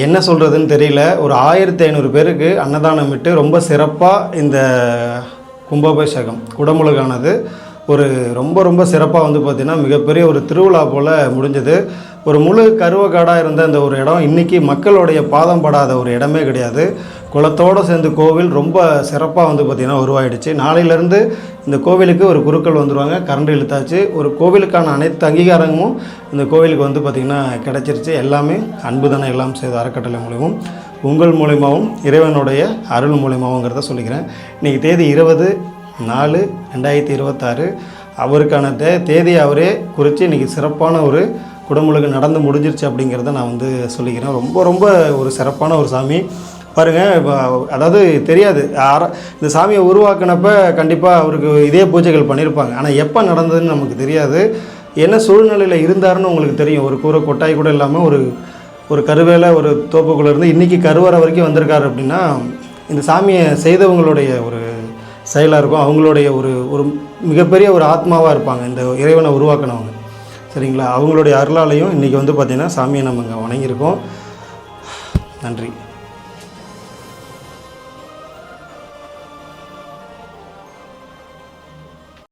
என்ன சொல்கிறதுன்னு தெரியல. ஒரு 1500 பேருக்கு அன்னதானம் விட்டு ரொம்ப சிறப்பாக இந்த கும்பாபிஷேகம் குடமுழுக்கானது ஒரு ரொம்ப சிறப்பாக வந்து பார்த்திங்கன்னா மிகப்பெரிய ஒரு திருவிழா போல் முடிஞ்சது. ஒரு முழு கருவக்காடாக இருந்த அந்த ஒரு இடம் இன்றைக்கி மக்களுடைய பாதம் படாத ஒரு இடமே கிடையாது. குளத்தோடு சேர்ந்து கோவில் ரொம்ப சிறப்பாக வந்து பார்த்திங்கன்னா உருவாயிடுச்சு. நாளையிலேருந்து இந்த கோவிலுக்கு ஒரு குருக்கள் வந்துடுவாங்க. கரண்ட் இழுத்தாச்சு. ஒரு கோவிலுக்கான அனைத்து அங்கீகாரமும் இந்த கோவிலுக்கு வந்து பார்த்திங்கன்னா கிடச்சிருச்சு. எல்லாமே அன்பு தானே எல்லாம் செய்த அறக்கட்டளை மூலியமும் உங்கள் மூலியமாகவும் இறைவனுடைய அருள் மூலியமாகவுங்கிறத சொல்லிக்கிறேன். இன்றைக்கி தேதி 20/4/2026. அவருக்கான தேதியை அவரே குறித்து இன்றைக்கி சிறப்பான ஒரு குடமுழுக்கு நடந்து முடிஞ்சிருச்சு அப்படிங்கிறத நான் வந்து சொல்லிக்கிறேன். ரொம்ப ஒரு சிறப்பான ஒரு சாமி பாருங்கள். அதாவது தெரியாது இந்த சாமியை உருவாக்கினப்ப கண்டிப்பாக அவருக்கு இதே பூஜைகள் பண்ணியிருப்பாங்க. ஆனால் எப்போ நடந்ததுன்னு நமக்கு தெரியாது. என்ன சூழ்நிலையில் இருந்தாருன்னு உங்களுக்கு தெரியும். ஒரு கூரை கொட்டாய் கூட இல்லாமல் ஒரு கருவேலை ஒரு தோப்புக்குள்ளே இருந்து இன்றைக்கி கருவறை வரைக்கும் வந்திருக்காரு அப்படின்னா இந்த சாமியை செய்தவங்களுடைய ஒரு செயலாக இருக்கும். அவங்களுடைய ஒரு மிகப்பெரிய ஒரு ஆத்மாவாக இருப்பாங்க இந்த இறைவனை உருவாக்கினவங்க. சரிங்களா? அவங்களுடைய அருளாலையும் இன்றைக்கி வந்து பார்த்திங்கன்னா சாமியை நம்ம இங்கே வணங்கியிருக்கோம். நன்றி.